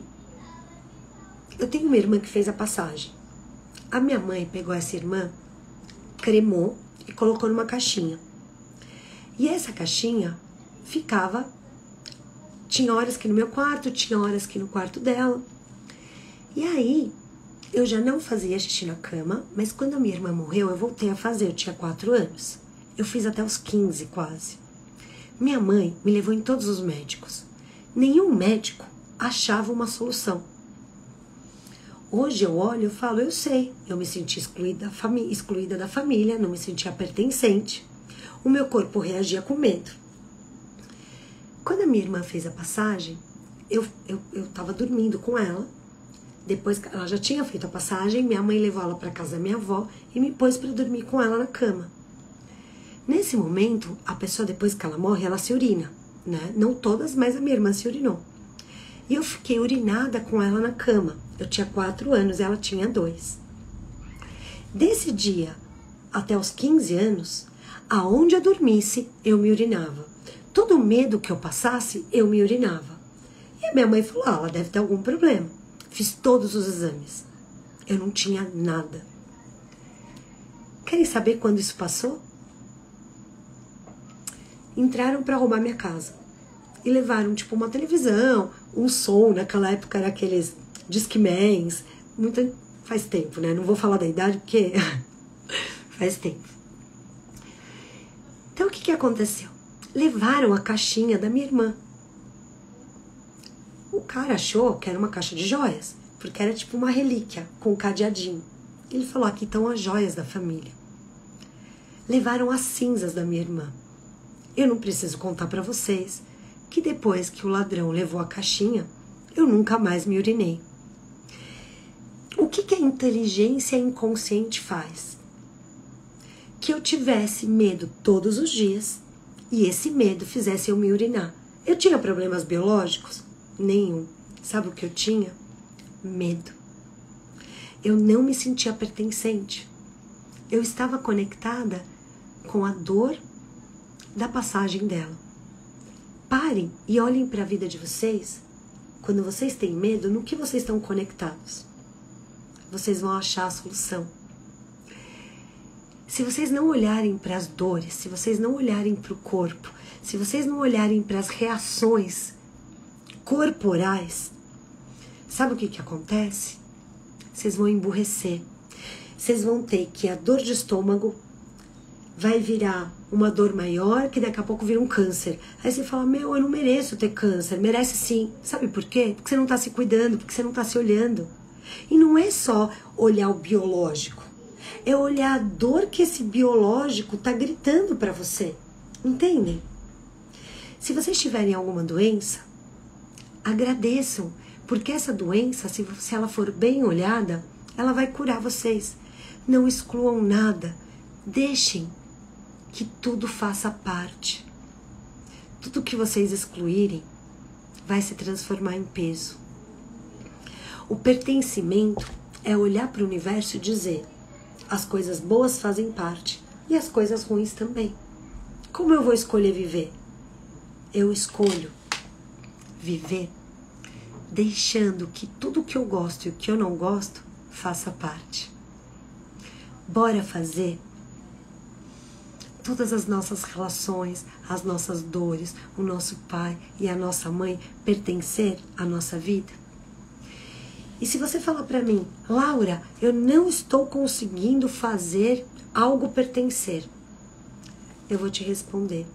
tenho uma irmã que fez a passagem. A minha mãe pegou essa irmã, cremou e colocou numa caixinha. E essa caixinha ficava... Tinha horas que no meu quarto, tinha horas que no quarto dela. E aí, eu já não fazia xixi na cama, mas quando a minha irmã morreu, eu voltei a fazer. Eu tinha 4 anos. Eu fiz até os 15, quase. Minha mãe me levou em todos os médicos. Nenhum médico achava uma solução. Hoje eu olho e falo, eu sei, eu me senti excluída da família, não me sentia pertencente. O meu corpo reagia com medo. Quando a minha irmã fez a passagem, eu tava dormindo com ela. Depois que ela já tinha feito a passagem, minha mãe levou ela para casa da minha avó e me pôs para dormir com ela na cama. Nesse momento, a pessoa, depois que ela morre, ela se urina, né? Não todas, mas a minha irmã se urinou. E eu fiquei urinada com ela na cama. Eu tinha 4 anos e ela tinha 2. Desse dia até os 15 anos, aonde eu dormisse, eu me urinava. Todo medo que eu passasse, eu me urinava. E a minha mãe falou, ela deve ter algum problema. Fiz todos os exames. Eu não tinha nada. Querem saber quando isso passou? Entraram para roubar minha casa. E levaram, tipo, uma televisão, um som. Naquela época era aqueles Discmans. Faz tempo, né? Não vou falar da idade porque faz tempo. Então, o que aconteceu? Levaram a caixinha da minha irmã. O cara achou que era uma caixa de joias, porque era tipo uma relíquia com um cadeadinho. Ele falou, aqui estão as joias da família. Levaram as cinzas da minha irmã. Eu não preciso contar pra vocês que depois que o ladrão levou a caixinha, eu nunca mais me urinei. O que a inteligência inconsciente faz? Que eu tivesse medo todos os dias e esse medo fizesse eu me urinar. Eu tinha problemas biológicos? Nenhum. Sabe o que eu tinha? Medo. Eu não me sentia pertencente. Eu estava conectada com a dor da passagem dela. Parem e olhem para a vida de vocês. Quando vocês têm medo, no que vocês estão conectados? Vocês vão achar a solução. Se vocês não olharem para as dores, se vocês não olharem para o corpo, se vocês não olharem para as reações corporais, sabe o que acontece? Vocês vão emburrecer. Vocês vão ter que a dor de estômago vai virar uma dor maior, que daqui a pouco vira um câncer. Aí você fala, meu, eu não mereço ter câncer. Merece sim. Sabe por quê? Porque você não está se cuidando, porque você não está se olhando. E não é só olhar o biológico. É olhar a dor que esse biológico está gritando para você. Entendem? Se vocês tiverem alguma doença, agradeçam. Porque essa doença, se ela for bem olhada, ela vai curar vocês. Não excluam nada. Deixem que tudo faça parte. Tudo que vocês excluírem vai se transformar em peso. O pertencimento é olhar para o universo e dizer: as coisas boas fazem parte e as coisas ruins também. Como eu vou escolher viver? Eu escolho viver deixando que tudo que eu gosto e o que eu não gosto faça parte. Bora fazer todas as nossas relações, as nossas dores, o nosso pai e a nossa mãe pertencer à nossa vida? E se você falar para mim, Laura, eu não estou conseguindo fazer algo pertencer, eu vou te responder,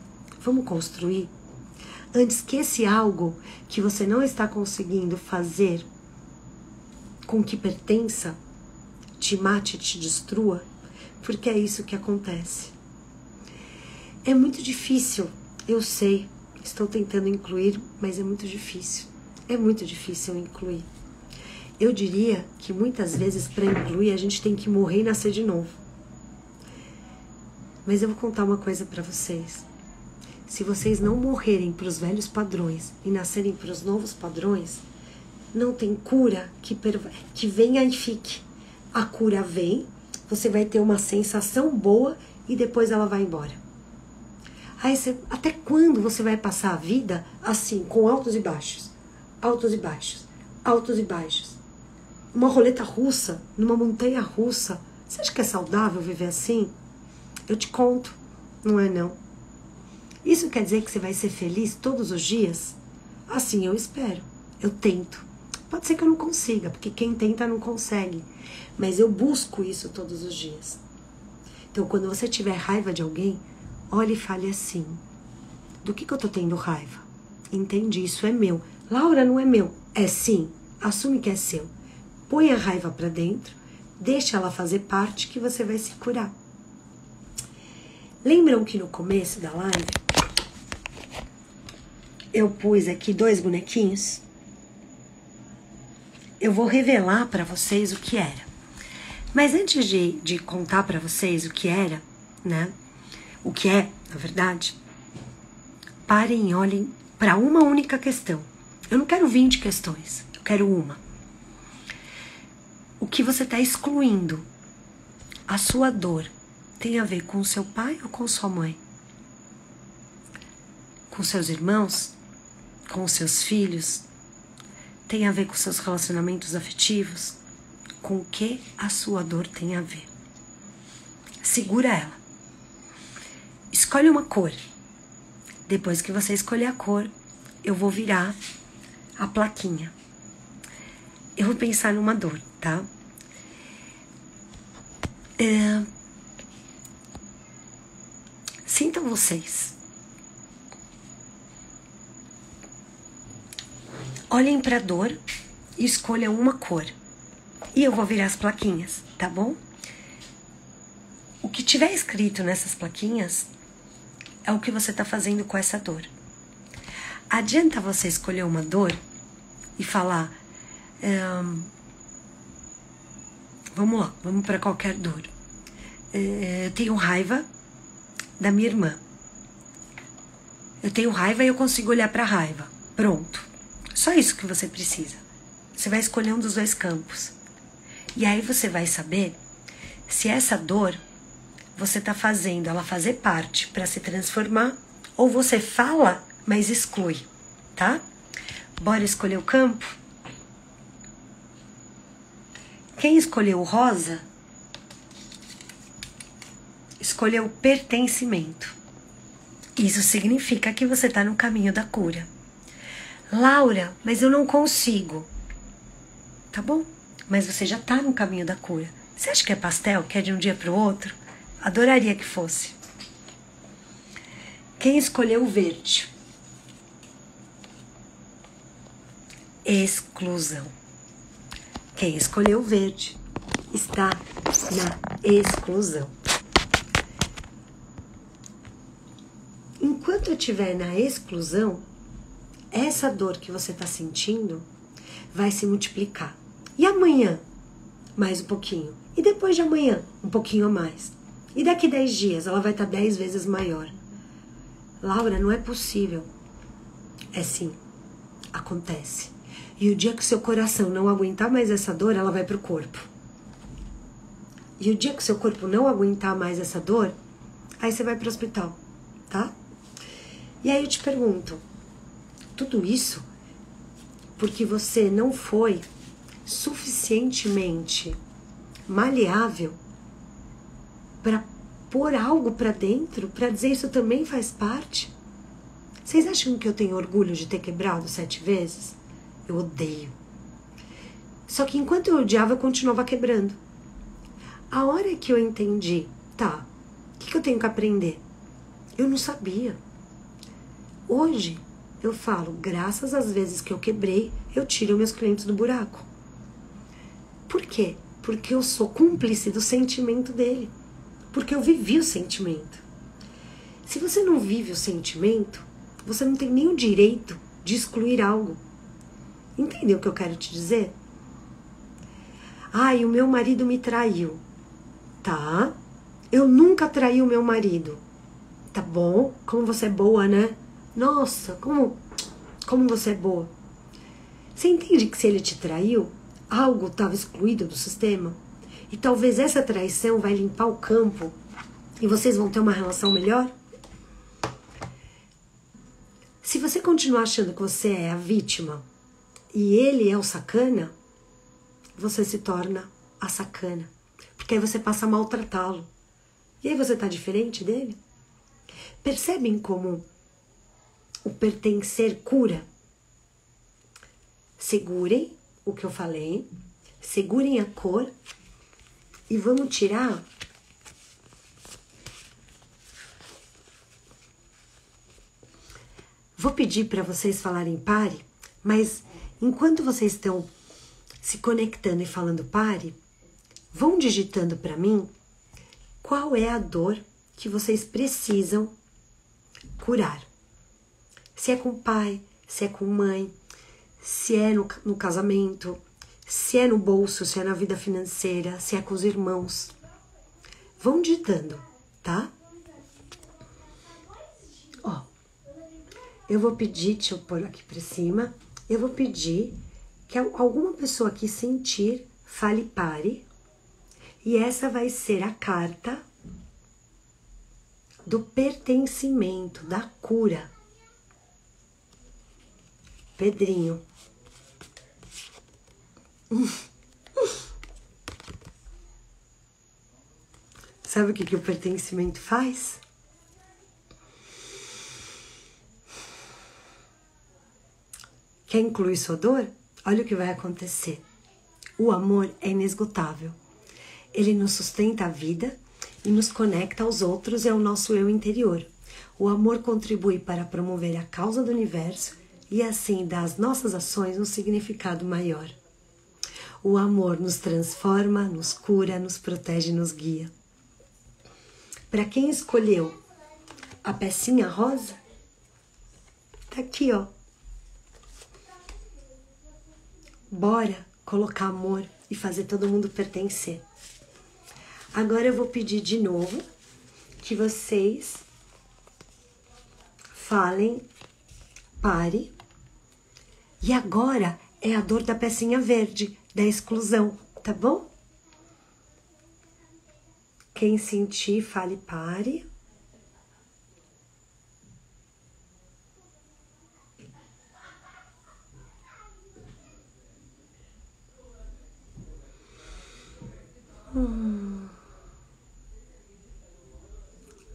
vamos construir? Antes que esse algo que você não está conseguindo fazer com que pertença, te mate, te destrua, porque é isso que acontece. É muito difícil, eu sei, estou tentando incluir, mas é muito difícil. É muito difícil incluir. Eu diria que muitas vezes para incluir a gente tem que morrer e nascer de novo. Mas eu vou contar uma coisa para vocês. Se vocês não morrerem para os velhos padrões e nascerem para os novos padrões, não tem cura que venha e fique. A cura vem, você vai ter uma sensação boa e depois ela vai embora. Aí até quando você vai passar a vida assim, com altos e baixos? Altos e baixos, altos e baixos. Uma roleta russa, numa montanha russa. Você acha que é saudável viver assim? Eu te conto, não é não. Isso quer dizer que você vai ser feliz todos os dias? Assim eu espero, eu tento. Pode ser que eu não consiga, porque quem tenta não consegue. Mas eu busco isso todos os dias. Então quando você tiver raiva de alguém, olhe e fale assim: do que eu tô tendo raiva? Entendi, isso é meu. Laura, não é meu. É sim, assume que é seu. Põe a raiva pra dentro, deixa ela fazer parte que você vai se curar. Lembram que no começo da live eu pus aqui 2 bonequinhos? Eu vou revelar pra vocês o que era. Mas antes de contar pra vocês o que era, né? O que é, na verdade, parem e olhem para uma única questão. Eu não quero 20 questões, eu quero uma. O que você está excluindo? A sua dor tem a ver com o seu pai ou com sua mãe? Com seus irmãos? Com os seus filhos? Tem a ver com seus relacionamentos afetivos? Com o que a sua dor tem a ver? Segura ela. Escolhe uma cor. Depois que você escolher a cor, eu vou virar a plaquinha. Eu vou pensar numa dor, tá? Sintam vocês. Olhem para a dor e escolham uma cor. E eu vou virar as plaquinhas, tá bom? O que tiver escrito nessas plaquinhas é o que você está fazendo com essa dor. Adianta você escolher uma dor e falar... vamos lá, vamos para qualquer dor. Eu tenho raiva da minha irmã. Eu tenho raiva e eu consigo olhar para a raiva. Pronto. Só isso que você precisa. Você vai escolher um dos dois campos. E aí você vai saber se essa dor você tá fazendo ela fazer parte para se transformar ou você fala, mas exclui, tá? Bora escolher o campo? Quem escolheu o rosa escolheu o pertencimento. Isso significa que você tá no caminho da cura. Laura, mas eu não consigo. Tá bom, mas você já tá no caminho da cura. Você acha que é pastel, que é de um dia pro outro? Adoraria que fosse. Quem escolheu o verde? Exclusão. Quem escolheu o verde está na exclusão. Enquanto eu estiver na exclusão, essa dor que você está sentindo vai se multiplicar. E amanhã, mais um pouquinho. E depois de amanhã, um pouquinho a mais. E daqui 10 dias, ela vai estar 10 vezes maior. Laura, não é possível. É sim, acontece. E o dia que o seu coração não aguentar mais essa dor, ela vai pro corpo. E o dia que o seu corpo não aguentar mais essa dor, aí você vai pro hospital, tá? E aí eu te pergunto, tudo isso porque você não foi suficientemente maleável para pôr algo para dentro, para dizer isso também faz parte? Vocês acham que eu tenho orgulho de ter quebrado 7 vezes? Eu odeio. Só que enquanto eu odiava, eu continuava quebrando. A hora que eu entendi, tá, o que eu tenho que aprender? Eu não sabia. Hoje, eu falo, graças às vezes que eu quebrei, eu tiro meus clientes do buraco. Por quê? Porque eu sou cúmplice do sentimento dele. Porque eu vivi o sentimento. Se você não vive o sentimento, você não tem nem o direito de excluir algo. Entendeu o que eu quero te dizer? Ai, o meu marido me traiu. Tá. Eu nunca traí o meu marido. Tá bom? Como você é boa, né? Nossa, como você é boa. Você entende que se ele te traiu, algo estava excluído do sistema? E talvez essa traição vai limpar o campo e vocês vão ter uma relação melhor? Se você continuar achando que você é a vítima e ele é o sacana, você se torna a sacana. Porque aí você passa a maltratá-lo. E aí você tá diferente dele? Percebem como o pertencer cura? Segurem o que eu falei, segurem a cor e vamos tirar vou pedir para vocês falarem pare, mas enquanto vocês estão se conectando e falando pare, vão digitando para mim qual é a dor que vocês precisam curar. Se é com o pai, se é com mãe, se é no casamento, se é no bolso, se é na vida financeira, se é com os irmãos. Vão digitando, tá? Ó, eu vou pedir, deixa eu pôr aqui pra cima, eu vou pedir que alguma pessoa aqui sentir, fale pare, e essa vai ser a carta do pertencimento, da cura. Pedrinho. Sabe o que o pertencimento faz? Quer incluir sua dor? Olha o que vai acontecer. O amor é inesgotável. Ele nos sustenta a vida e nos conecta aos outros e ao nosso eu interior. O amor contribui para promover a causa do universo e assim dá às nossas ações um significado maior. O amor nos transforma, nos cura, nos protege e nos guia. Para quem escolheu a pecinha rosa, tá aqui, ó. Bora colocar amor e fazer todo mundo pertencer. Agora eu vou pedir de novo que vocês falem, pare. E agora é a dor da pecinha verde, da exclusão, tá bom? Quem sentir, fale, pare.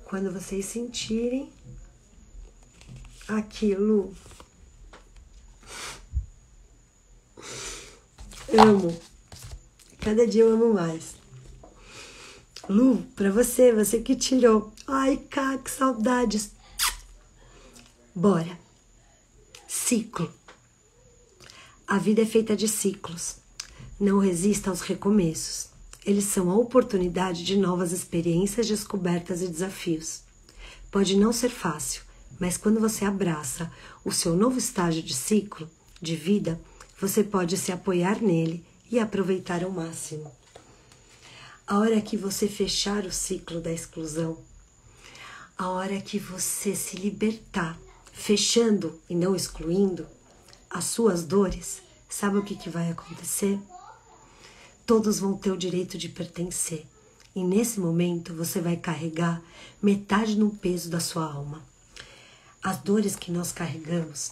Quando vocês sentirem aquilo, amo. Cada dia eu amo mais. Lu, pra você que tirou. Ai, cá, que saudades. Bora. Ciclo. A vida é feita de ciclos. Não resista aos recomeços. Eles são a oportunidade de novas experiências, descobertas e desafios. Pode não ser fácil, mas quando você abraça o seu novo estágio de ciclo, de vida, você pode se apoiar nele e aproveitar ao máximo. A hora que você fechar o ciclo da exclusão, a hora que você se libertar, fechando e não excluindo as suas dores, sabe o que vai acontecer? Todos vão ter o direito de pertencer. E nesse momento você vai carregar metade do peso da sua alma. As dores que nós carregamos,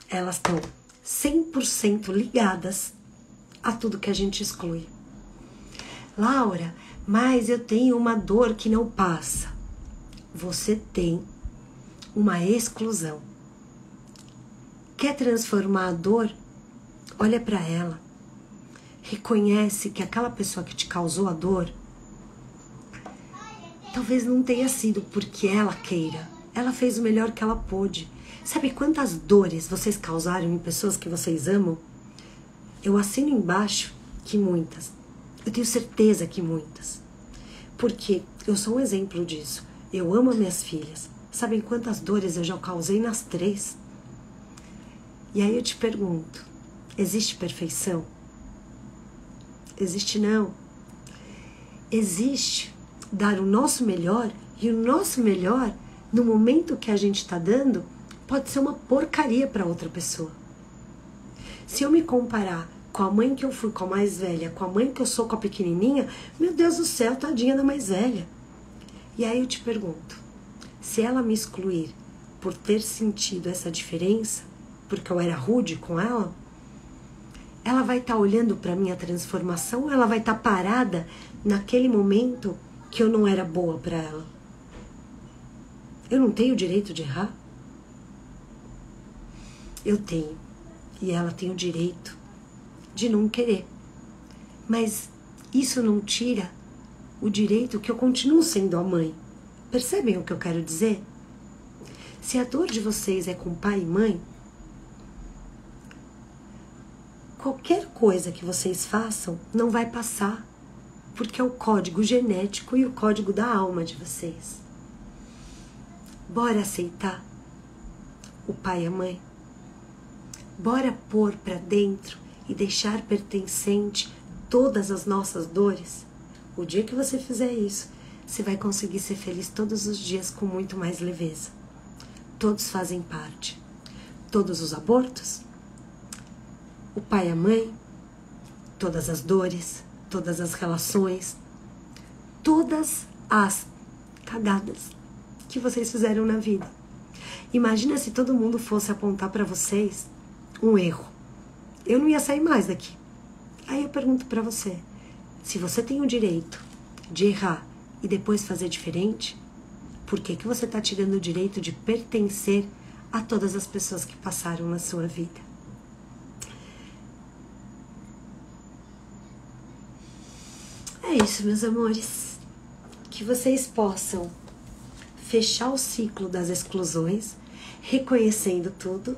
elas estão 100% ligadas a tudo que a gente exclui. Laura, mas eu tenho uma dor que não passa. Você tem uma exclusão. Quer transformar a dor? Olha para ela. Reconhece que aquela pessoa que te causou a dor talvez não tenha sido porque ela queira. Ela fez o melhor que ela pôde. Sabe quantas dores vocês causaram em pessoas que vocês amam? Eu assino embaixo que muitas. Eu tenho certeza que muitas. Porque eu sou um exemplo disso. Eu amo as minhas filhas. Sabem quantas dores eu já causei nas 3? E aí eu te pergunto, existe perfeição? Existe não. Existe dar o nosso melhor, e o nosso melhor, no momento que a gente está dando, pode ser uma porcaria para outra pessoa. Se eu me comparar com a mãe que eu fui, com a mais velha, com a mãe que eu sou com a pequenininha, meu Deus do céu, tadinha da mais velha. E aí eu te pergunto, se ela me excluir por ter sentido essa diferença, porque eu era rude com ela, ela vai estar olhando para a minha transformação, ou ela vai estar parada naquele momento que eu não era boa para ela? Eu não tenho o direito de errar? Eu tenho. E ela tem o direito de não querer. Mas isso não tira o direito que eu continuo sendo a mãe. Percebem o que eu quero dizer? Se a dor de vocês é com pai e mãe, qualquer coisa que vocês façam não vai passar, porque é o código genético e o código da alma de vocês. Bora aceitar o pai e a mãe? Bora pôr pra dentro e deixar pertencente todas as nossas dores? O dia que você fizer isso, você vai conseguir ser feliz todos os dias com muito mais leveza. Todos fazem parte. Todos os abortos, o pai e a mãe, todas as dores, todas as relações, todas as cagadas que vocês fizeram na vida. Imagina se todo mundo fosse apontar para vocês um erro. Eu não ia sair mais daqui. Aí eu pergunto para você, se você tem o direito de errar e depois fazer diferente, por que você está tirando o direito de pertencer a todas as pessoas que passaram na sua vida? É isso, meus amores. Que vocês possam fechar o ciclo das exclusões, reconhecendo tudo,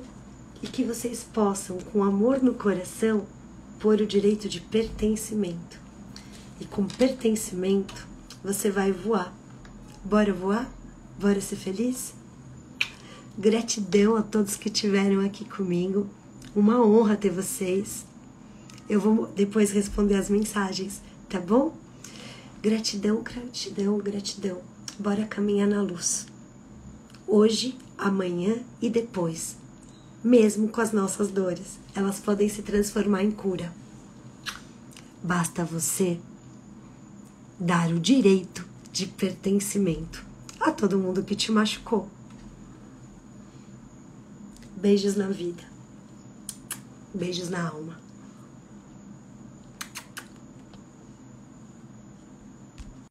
e que vocês possam, com amor no coração, pôr o direito de pertencimento. E com pertencimento, você vai voar. Bora voar? Bora ser feliz? Gratidão a todos que estiveram aqui comigo. Uma honra ter vocês. Eu vou depois responder as mensagens, tá bom? Gratidão, gratidão, gratidão. Bora caminhar na luz. Hoje, amanhã e depois. Mesmo com as nossas dores, elas podem se transformar em cura. Basta você dar o direito de pertencimento a todo mundo que te machucou. Beijos na vida. Beijos na alma.